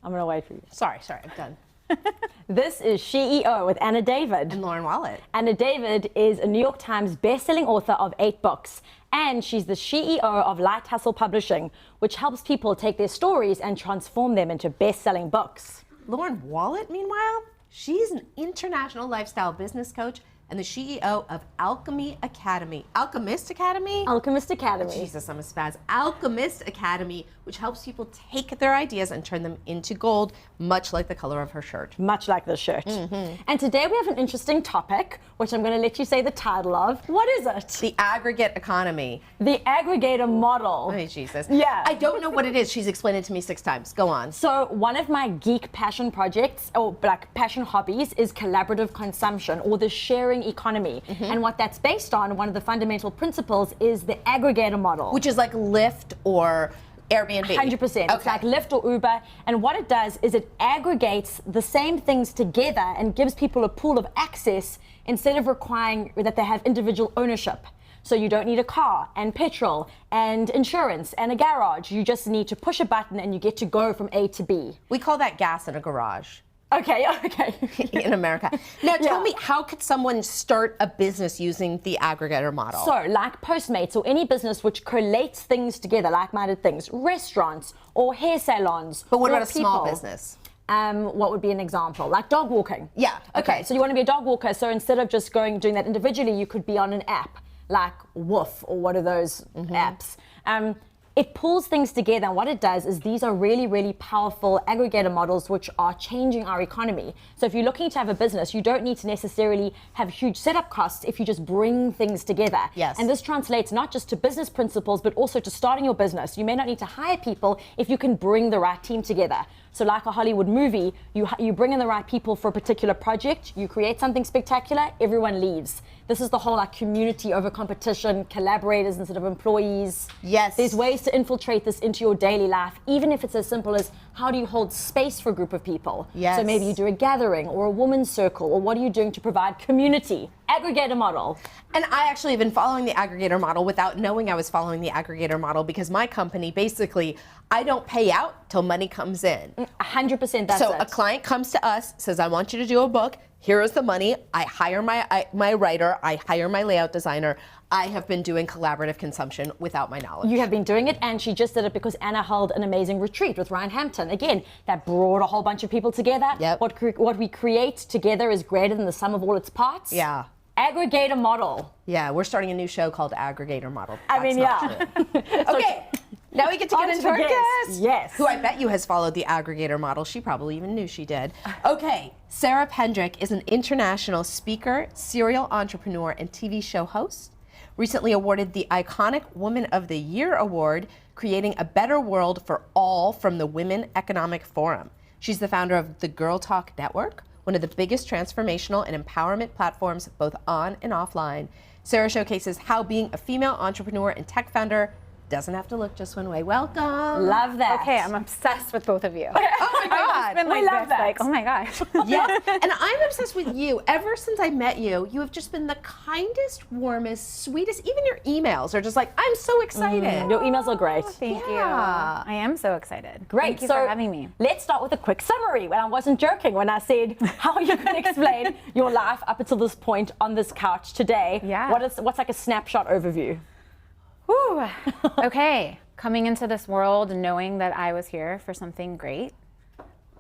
I'm going to wait for you. Sorry, I'm done. This is SheEO with Anna David. And Lauren Wallett. Anna David is a New York Times best-selling author of 8 books, and she's the SheEO of Light Hustle Publishing, which helps people take their stories and transform them into best-selling books. Lauren Wallett, meanwhile, she's an international lifestyle business coach and the SheEO of Alchemist Academy. Alchemist Academy. Jesus, I'm a spaz. Alchemist Academy, which helps people take their ideas and turn them into gold, much like the color of her shirt. Much like the shirt. And today we have an interesting topic, which I'm going to let you say the title of. What is it? The aggregate economy. The aggregator model. Oh, Jesus. Yeah. I don't know what it is. She's explained it to me 6 times. Go on. So one of my geek passion projects, or like passion hobbies, is collaborative consumption, or the sharing economy. And what that's based on, one of the fundamental principles, is the aggregator model. Which is like Lyft or Airbnb. 100%. Okay. It's like Lyft or Uber. And what it does is it aggregates the same things together and gives people a pool of access instead of requiring that they have individual ownership. So you don't need a car and petrol and insurance and a garage. You just need to push a button and you get to go from A to B. We call that gas in a garage. Okay. In America. Now tell me, how could someone start a business using the aggregator model? So like Postmates or any business which collates things together, like-minded things, restaurants or hair salons. But what or about a small business? What would be an example? Like dog walking. Yeah. Okay, so you want to be a dog walker, so instead of just doing that individually, you could be on an app like Woof or what are those apps. It pulls things together, and what it does is these are really, really powerful aggregator models which are changing our economy. So if you're looking to have a business, you don't need to necessarily have huge setup costs if you just bring things together. Yes. And this translates not just to business principles, but also to starting your business. You may not need to hire people if you can bring the right team together. So like a Hollywood movie, you bring in the right people for a particular project, you create something spectacular, everyone leaves. This is the whole like community over competition, collaborators instead of employees. Yes. There's ways to infiltrate this into your daily life, even if it's as simple as how do you hold space for a group of people? Yes. So maybe you do a gathering or a women's circle, or what are you doing to provide community? Aggregator model. And I actually have been following the aggregator model without knowing I was following the aggregator model, because my company, basically, I don't pay out till money comes in. 100% that's So it. a client comes to us, says, I want you to do a book. Here is the money. I hire my writer. I hire my layout designer. I have been doing collaborative consumption without my knowledge. You have been doing it, and she just did it because Anna held an amazing retreat with Ryan Hampton. Again, that brought a whole bunch of people together. Yep. What we create together is greater than the sum of all its parts. Yeah. Aggregator model. Yeah, we're starting a new show called Aggregator Model. I mean, That's not true. Okay, now we get to get into our guest. Yes. Who I bet you has followed the aggregator model. She probably even knew she did. Okay, Sarah Pendrick is an international speaker, serial entrepreneur, and TV show host. Recently awarded the iconic Woman of the Year Award, creating a better world for all from the Women Economic Forum. She's the founder of the Girl Talk Network, one of the biggest transformational and empowerment platforms both on and offline. Sarah showcases how being a female entrepreneur and tech founder doesn't have to look just one way. Welcome. Love that. Okay, I'm obsessed with both of you. Oh my God. I've been like We love this, that. like, oh my gosh. Yes, and I'm obsessed with you. Ever since I met you, you have just been the kindest, warmest, sweetest. Even your emails are just like, I'm so excited. Your emails are great. Thank you. Yeah. I am so excited. Great. Thank you so for having me. Let's start with a quick summary. When I wasn't joking when I said how you can explain your life up until this point on this couch today. Yeah. What's like a snapshot overview? Whew. Okay, coming into this world and knowing that I was here for something great,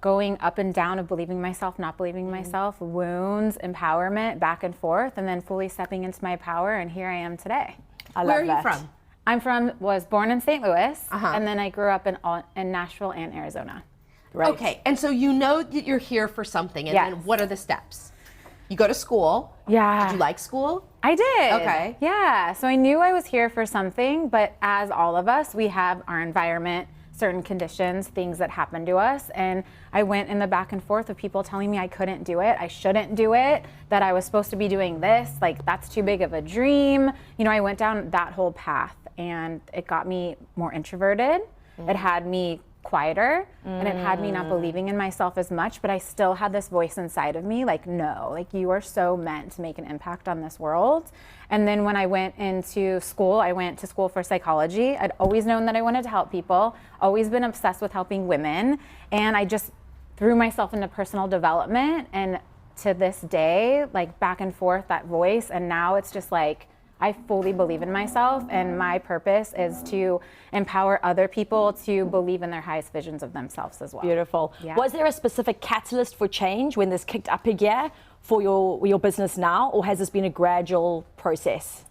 going up and down of believing myself, not believing myself, wounds, empowerment, back and forth, and then fully stepping into my power, and here I am today. I Where are love you that. from? Was born in St. Louis, Uh-huh. and then I grew up in Nashville and Arizona. Right. Okay, and so you know that you're here for something, and Yes. then what are the steps? You go to school. Yeah. Did you like school? I did. Okay. Yeah. So I knew I was here for something, but as all of us, we have our environment, certain conditions, things that happen to us. And I went in the back and forth of people telling me I couldn't do it, I shouldn't do it, that I was supposed to be doing this, like that's too big of a dream. You know, I went down that whole path, and it got me more introverted. It had me quieter and it had me not believing in myself as much, but I still had this voice inside of me like, no, like you are so meant to make an impact on this world. And then when I went into school, I went to school for psychology. I'd always known that I wanted to help people, always been obsessed with helping women, and I just threw myself into personal development, and to this day, like back and forth that voice, and now it's just like I fully believe in myself, and my purpose is to empower other people to believe in their highest visions of themselves as well. Beautiful. Yeah. Was there a specific catalyst for change when this kicked up a gear for your business now, or has this been a gradual process?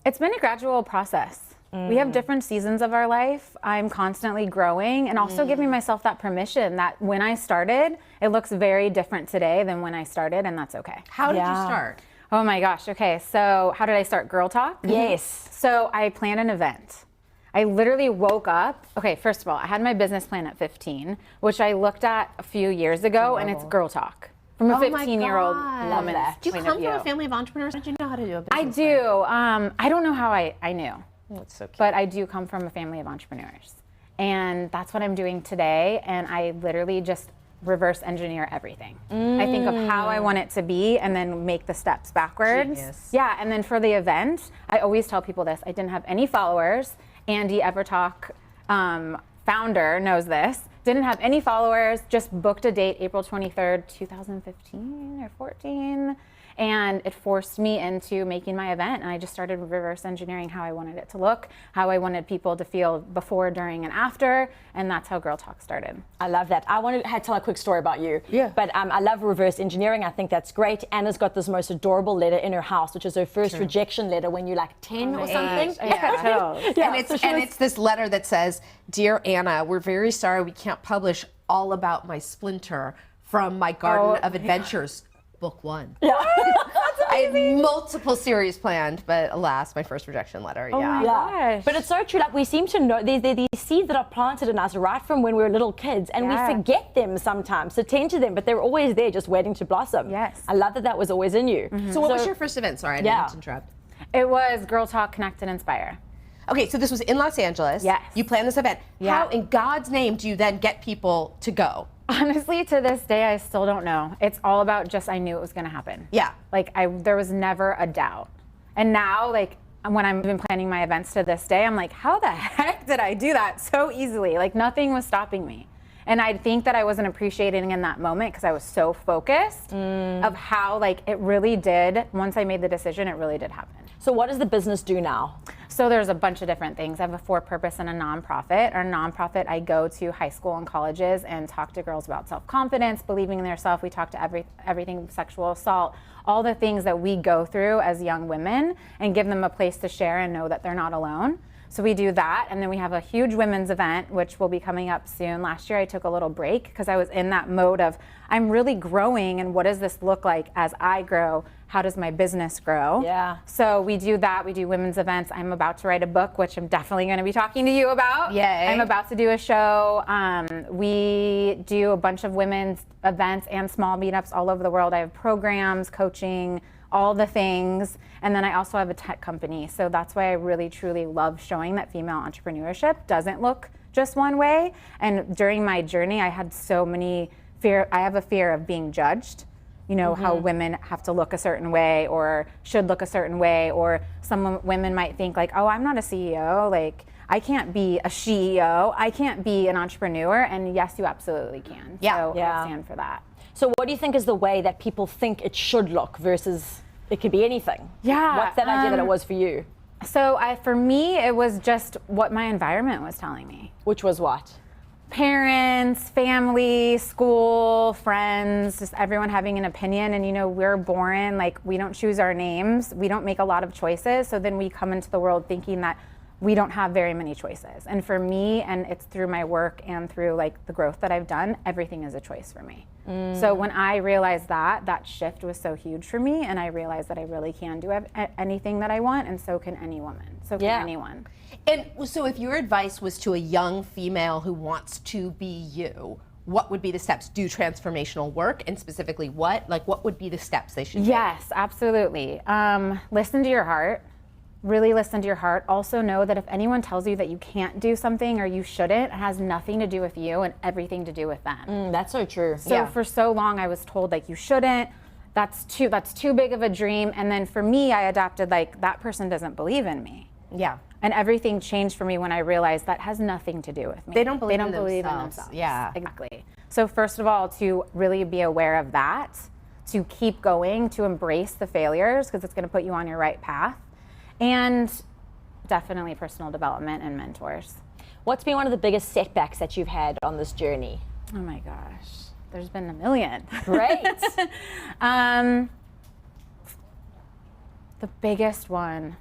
It's been a gradual process. We have different seasons of our life. I'm constantly growing and also giving myself that permission that when I started, it looks very different today than when I started, and that's okay. How did you Yeah. start? Oh my gosh. Okay. So how did I start Girl Talk? Yes. So I planned an event. I literally woke up. Okay, first of all, I had my business plan at 15, which I looked at a few years ago, and it's Girl Talk from a 15-year-old woman's that. Do you point come of view. from a family of entrepreneurs? Did you know how to do a business? I do. I don't know how I knew, That's so cute. but I do come from a family of entrepreneurs, and that's what I'm doing today. And I literally just reverse engineer everything. I think of how I want it to be and then make the steps backwards. Genius. Yeah, and then for the event, I always tell people this. I didn't have any followers. Andy Evertalk, founder, knows this. Didn't have any followers, just booked a date April 23rd, 2015 or 14. And it forced me into making my event. And I just started reverse engineering how I wanted it to look, how I wanted people to feel before, during, and after. And that's how Girl Talk started. I love that. I want to tell a quick story about you. Yeah. But I love reverse engineering. I think that's great. Anna's got this most adorable letter in her house, which is her first rejection letter when you're like 10 or something. Yeah. And it's this letter that says, "Dear Anna, we're very sorry we can't publish all about my splinter from my Garden of Adventures, book 1." Yeah. I had multiple series planned, but alas, my first rejection letter. Yeah. Gosh. But it's so true. Like we seem to know these seeds that are planted in us right from when we were little kids, and Yeah. we forget them sometimes to tend to them, but they're always there, just waiting to blossom. Yes. I love that was always in you. So what was your first event? Sorry, I didn't mean to interrupt. It was Girl Talk Connect and Inspire. Okay, so this was in Los Angeles. Yes. You planned this event. Yeah. How in God's name do you then get people to go? Honestly, to this day, I still don't know. It's all about just I knew it was going to happen. Yeah. Like there was never a doubt. And now, like when I've been planning my events to this day, I'm like, how the heck did I do that so easily? Like nothing was stopping me. And I think that I wasn't appreciating in that moment because I was so focused of how like it really did. Once I made the decision, it really did happen. So what does the business do now? So there's a bunch of different things. I have a for-purpose and a nonprofit. Our nonprofit, I go to high school and colleges and talk to girls about self-confidence, believing in themselves. We talk to everything sexual assault, all the things that we go through as young women, and give them a place to share and know that they're not alone. So we do that, and then we have a huge women's event, which will be coming up soon. Last year I took a little break because I was in that mode of, I'm really growing, and what does this look like as I grow? How does my business grow? Yeah. So we do that, we do women's events. I'm about to write a book, which I'm definitely gonna be talking to you about. Yay. I'm about to do a show. We do a bunch of women's events and small meetups all over the world. I have programs, coaching, all the things. And then I also have a tech company. So that's why I really, truly love showing that female entrepreneurship doesn't look just one way. And during my journey, I had so many I have a fear of being judged. You know, how women have to look a certain way or should look a certain way, or some women might think like, oh, I'm not a CEO. Like, I can't be a SheEO. I can't be an entrepreneur. And yes, you absolutely can. Yeah. So Yeah. I stand for that. So what do you think is the way that people think it should look versus it could be anything? Yeah, What's that idea that it was for you? So for me, it was just what my environment was telling me. Which was what? Parents, family, school, friends, just everyone having an opinion. And you know, we're born, like we don't choose our names. We don't make a lot of choices. So then we come into the world thinking that we don't have very many choices. And for me, and it's through my work and through like the growth that I've done, everything is a choice for me. So when I realized that shift was so huge for me, and I realized that I really can do anything that I want, and so can any woman, so can anyone. And so if your advice was to a young female who wants to be you, what would be the steps? Do transformational work, and specifically what? Like what would be the steps they should take? Yes, absolutely. Listen to your heart. really listen to your heart. Also know that if anyone tells you that you can't do something or you shouldn't, it has nothing to do with you and everything to do with them. That's so true. So for so long I was told like you shouldn't, that's too big of a dream. And then for me, I adopted like that person doesn't believe in me. Yeah. And everything changed for me when I realized that has nothing to do with me. They don't believe in themselves. themselves. Yeah. Exactly. So first of all, to really be aware of that, to keep going, to embrace the failures, because it's going to put you on your right path. And definitely personal development and mentors. What's been one of the biggest setbacks that you've had on this journey? Oh my gosh, there's been a million. Great. The biggest one,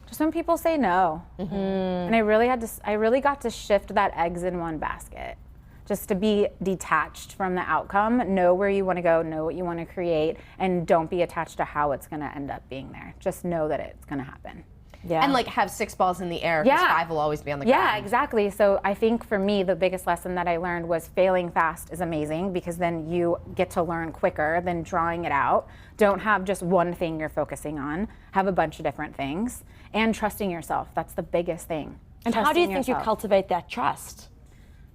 just when people say no. And I really got to shift that eggs in one basket. Just to be detached from the outcome, know where you want to go, know what you want to create, and don't be attached to how it's going to end up being there. Just know that it's going to happen. Yeah. And like have 6 balls in the air because 5 will always be on the ground. Yeah, exactly. So I think for me, the biggest lesson that I learned was failing fast is amazing because then you get to learn quicker than drawing it out. Don't have just one thing you're focusing on. Have a bunch of different things. And trusting yourself. That's the biggest thing. And how do you think you cultivate that trust?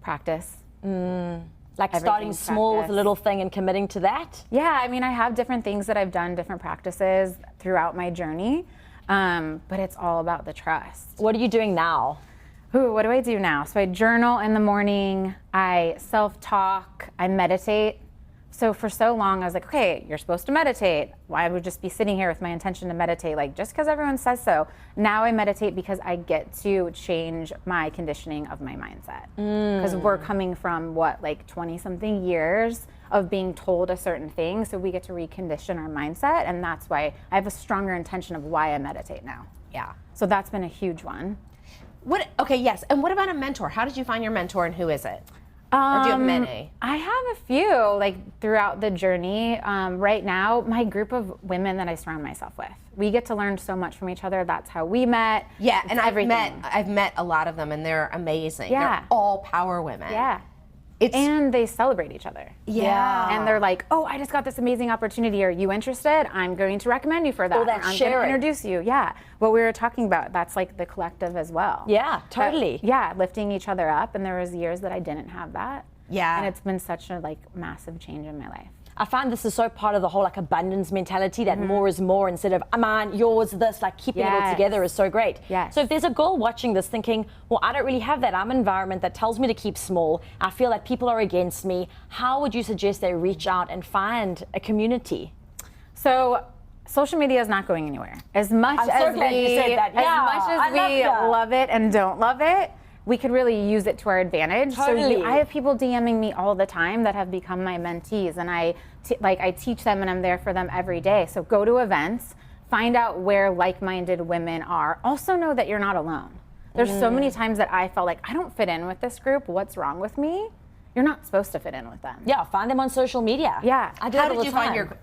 Practice. Like starting Everything's small with a practice. little thing and committing to that? Yeah, I mean, I have different things that I've done, different practices throughout my journey, but it's all about the trust. What are you doing now? Ooh, what do I do now? So I journal in the morning, I self-talk, I meditate. So for so long, I was like, okay, you're supposed to meditate. Why would I just be sitting here with my intention to meditate? Like, just because everyone says so. Now I meditate because I get to change my conditioning of my mindset. Because we're coming from, what, like 20-something years of being told a certain thing. So we get to recondition our mindset. And that's why I have a stronger intention of why I meditate now. Yeah. So that's been a huge one. Okay, yes. And what about a mentor? How did you find your mentor and who is it? Or do you have many? I have a few, like throughout the journey. Right now, my group of women that I surround myself with, we get to learn so much from each other. That's how we met. Yeah, It's and everything. I've met a lot of them, and they're amazing. Yeah. They're all power women. Yeah. It's And they celebrate each other. yeah. And they're like, oh, I just got this amazing opportunity. Are you interested? I'm going to recommend you for that. Oh, that's Or I'm going sharing. to introduce you. Yeah. What we were talking about, that's like the collective as well. Yeah, totally. Yeah, lifting each other up. And there was years that I didn't have that. Yeah. And it's been such a like massive change in my life. I find this is so part of the whole like abundance mentality that more is more instead of mine, yours, this, like keeping it all Yes. together is so great. Yes. So if there's a girl watching this thinking, well, I don't really have that. I'm an environment that tells me to keep small. I feel that people are against me. How would you suggest they reach out and find a community? So social media is not going anywhere. As much I'm so as glad you said that. Yeah, as much I as love we that. love it and don't love it, we could really use it to our advantage. Totally. So I have people DMing me all the time that have become my mentees, and I teach them and I'm there for them every day. So go to events, find out where like-minded women are. Also know that you're not alone. There's so many times that I felt like I don't fit in with this group. What's wrong with me? You're not supposed to fit in with them. Yeah, find them on social media. Yeah. I do How it all did the you time. find your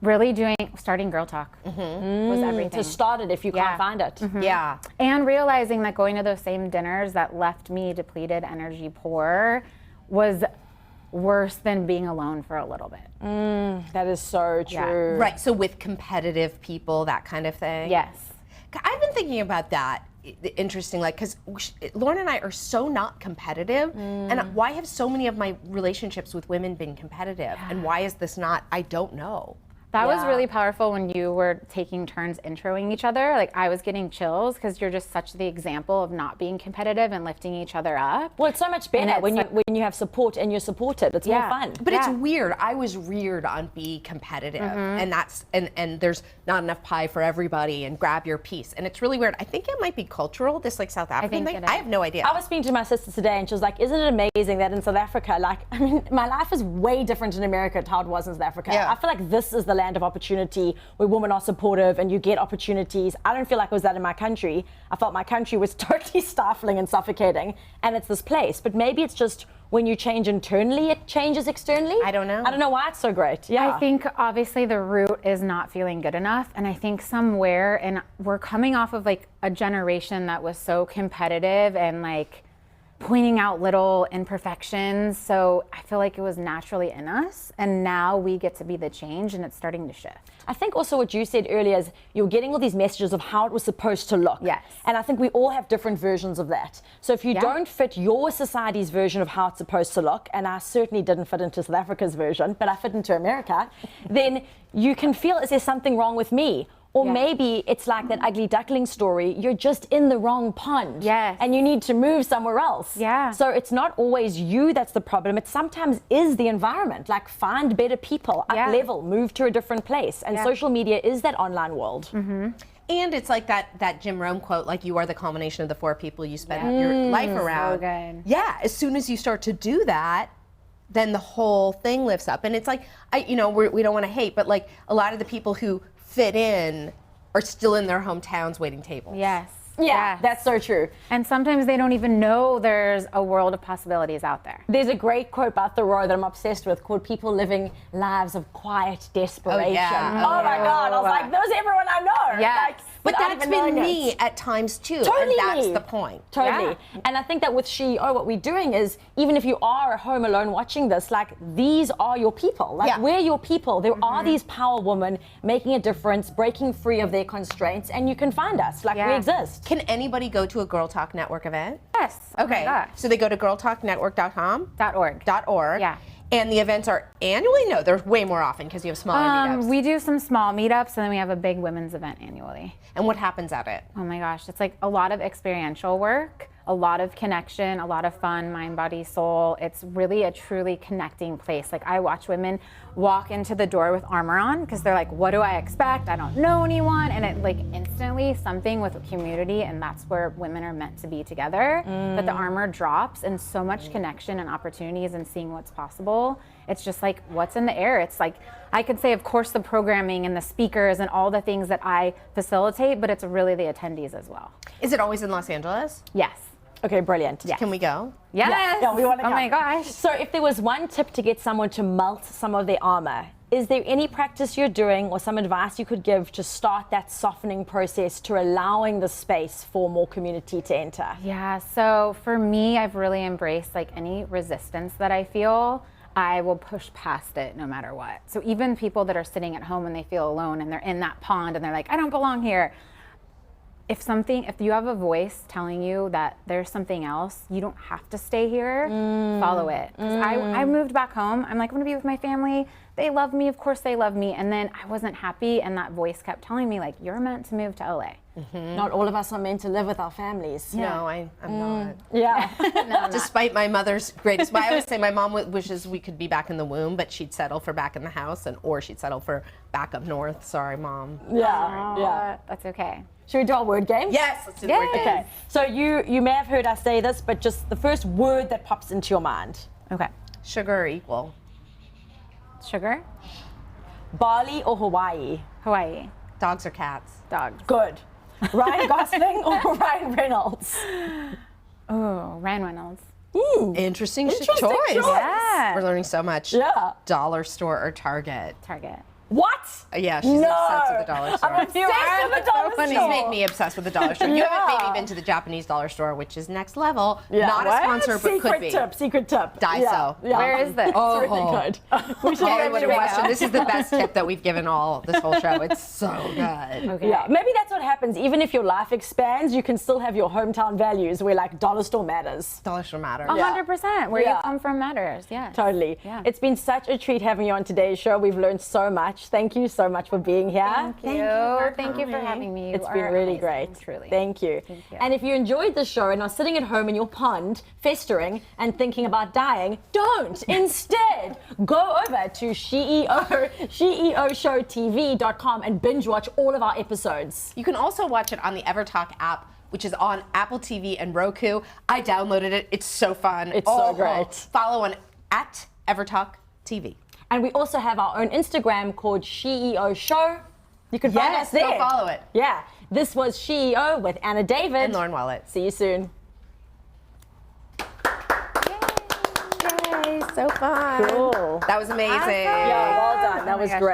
Really starting Girl Talk was everything. To start it if you Yeah. can't find it. Yeah. And realizing that going to those same dinners that left me depleted, energy poor, was worse than being alone for a little bit. That is so Yeah. true. Right. So with competitive people, that kind of thing. Yes. I've been thinking about that. Interesting, like, because Lauren and I are so not competitive, and why have so many of my relationships with women been competitive, and why is this not? I don't know. That was Yeah. really powerful when you were taking turns introing each other. Like I was getting chills because you're just such the example of not being competitive and lifting each other up. Well, it's so much better it's when like- you have support and you're supported. It's more Yeah. fun. But it's Yeah. weird. I was reared on be competitive, and that's and there's not enough pie for everybody, and grab your piece, and it's really weird. I think it might be cultural, this like South African think thing. it I is. have no idea. I was speaking to my sister today and she was like, isn't it amazing that in South Africa, like, I mean, my life is way different in America to how it was in South Africa. Yeah. I feel like this is the land of opportunity where women are supportive and you get opportunities. I don't feel like it was that in my country. I felt my country was totally stifling and suffocating, and it's this place. But maybe it's just when you change internally, it changes externally. I don't know. I don't know why it's so great. Yeah. I think obviously the root is not feeling good enough. And I think somewhere, and we're coming off of like a generation that was so competitive and like pointing out little imperfections. So I feel like it was naturally in us, and now we get to be the change, and it's starting to shift. I think also what you said earlier is you're getting all these messages of how it was supposed to look. Yes. And I think we all have different versions of that. So if you don't fit your society's version of how it's supposed to look, and I certainly didn't fit into South Africa's version, but I fit into America, then you can feel, is there something wrong with me? Or maybe it's like that ugly duckling story, you're just in the wrong pond. Yes. And you need to move somewhere else. Yeah. So it's not always you that's the problem. It sometimes is the environment. Like find better people, up level, move to a different place. And social media is that online world. And it's like that Jim Rome quote, like you are the culmination of the 4 people you spend your life around. So good. Yeah, as soon as you start to do that, then the whole thing lifts up. And it's like, we don't want to hate, but like a lot of the people who fit in are still in their hometowns waiting tables. Yes. Yeah, that's so true. And sometimes they don't even know there's a world of possibilities out there. There's a great quote by Thoreau that I'm obsessed with called people living lives of quiet desperation. Oh my God, I was like, there's everyone I know. Yeah. Like, But without that's even been knowing me it. at times too. Totally And that's me. the point. Totally. And I think that with SheEO, what we're doing is, even if you are home alone watching this, like these are your people. Like we're your people. There are these power women making a difference, breaking free of their constraints, and you can find us. Like we exist. Can anybody go to a Girl Talk Network event? Yes. Oh my Okay. gosh. So they go to girltalknetwork.com? .org. Yeah. And the events are annually? No, they're way more often because you have smaller meetups. We do some small meetups, and then we have a big women's event annually. And what happens at it? Oh my gosh, it's like a lot of experiential work, a lot of connection, a lot of fun, mind, body, soul. It's really a truly connecting place. Like I watch women walk into the door with armor on because they're like, what do I expect? I don't know anyone. And it like instantly something with community, and that's where women are meant to be together. But the armor drops, and so much connection and opportunities and seeing what's possible. It's just like what's in the air. It's like I could say, of course, the programming and the speakers and all the things that I facilitate, but it's really the attendees as well. Is it always in Los Angeles? Yes. Okay, brilliant. Can we go? Yes. Yeah, we want to Oh come. my gosh. So if there was one tip to get someone to melt some of their armor, is there any practice you're doing or some advice you could give to start that softening process to allowing the space for more community to enter? Yeah, so for me, I've really embraced like any resistance that I feel, I will push past it no matter what. So even people that are sitting at home and they feel alone and they're in that pond and they're like, I don't belong here. If you have a voice telling you that there's something else, you don't have to stay here, follow it. 'Cause I moved back home. I'm like, I'm gonna be with my family. They love me, of course they love me. And then I wasn't happy, and that voice kept telling me like, you're meant to move to LA. Not all of us are meant to live with our families. No, I'm not. Yeah. Despite my mother's greatest, I always say my mom wishes we could be back in the womb, but she'd settle for back in the house, or she'd settle for back up north. Sorry, Mom. Yeah. That's okay. Should we do our word game? Yes, let's do the word game. Okay. So you may have heard us say this, but just the first word that pops into your mind. Okay. Sugar or equal? Sugar? Bali or Hawaii? Hawaii. Dogs or cats? Dogs. Good. Ryan Gosling or Ryan Reynolds? Oh, Ryan Reynolds. Interesting choice. Yeah. We're learning so much. Yeah. Dollar store or Target? Target. What? Yeah, she's obsessed with the dollar store. I'm obsessed with the dollar Please store. make me obsessed with the dollar store. You haven't maybe been to the Japanese dollar store, which is next level. Yeah. Not a What? sponsor, but could be. Secret tip. Daiso. Yeah. Where is this? Oh, It's really good. We should Hollywood maybe and go. Western. This is the best tip that we've given all this whole show. It's so good. Okay. Yeah, maybe that's what happens. Even if your life expands, you can still have your hometown values where like dollar store matters. Dollar store matter. 100%. Where Yeah. you come from matters. Yeah. Totally. Yeah. It's been such a treat having you on today's show. We've learned so much. Thank you so much for being here. Thank you for having me. You It's been are really amazing, great. Truly. Thank you. Thank you. And if you enjoyed the show and are sitting at home in your pond, festering and thinking about dying, don't. Instead, go over to SheEOShowTV.com and binge watch all of our episodes. You can also watch it on the EverTalk app, which is on Apple TV and Roku. I downloaded it. It's so fun. It's so great. Follow on @EverTalk TV. And we also have our own Instagram called SheEO Show. You can find us there. Go follow it. Yeah. This was SheEO with Anna David. And Lauren Wallett. See you soon. Yay, so fun. Cool. That was amazing. Yeah, well done. That was gosh. great.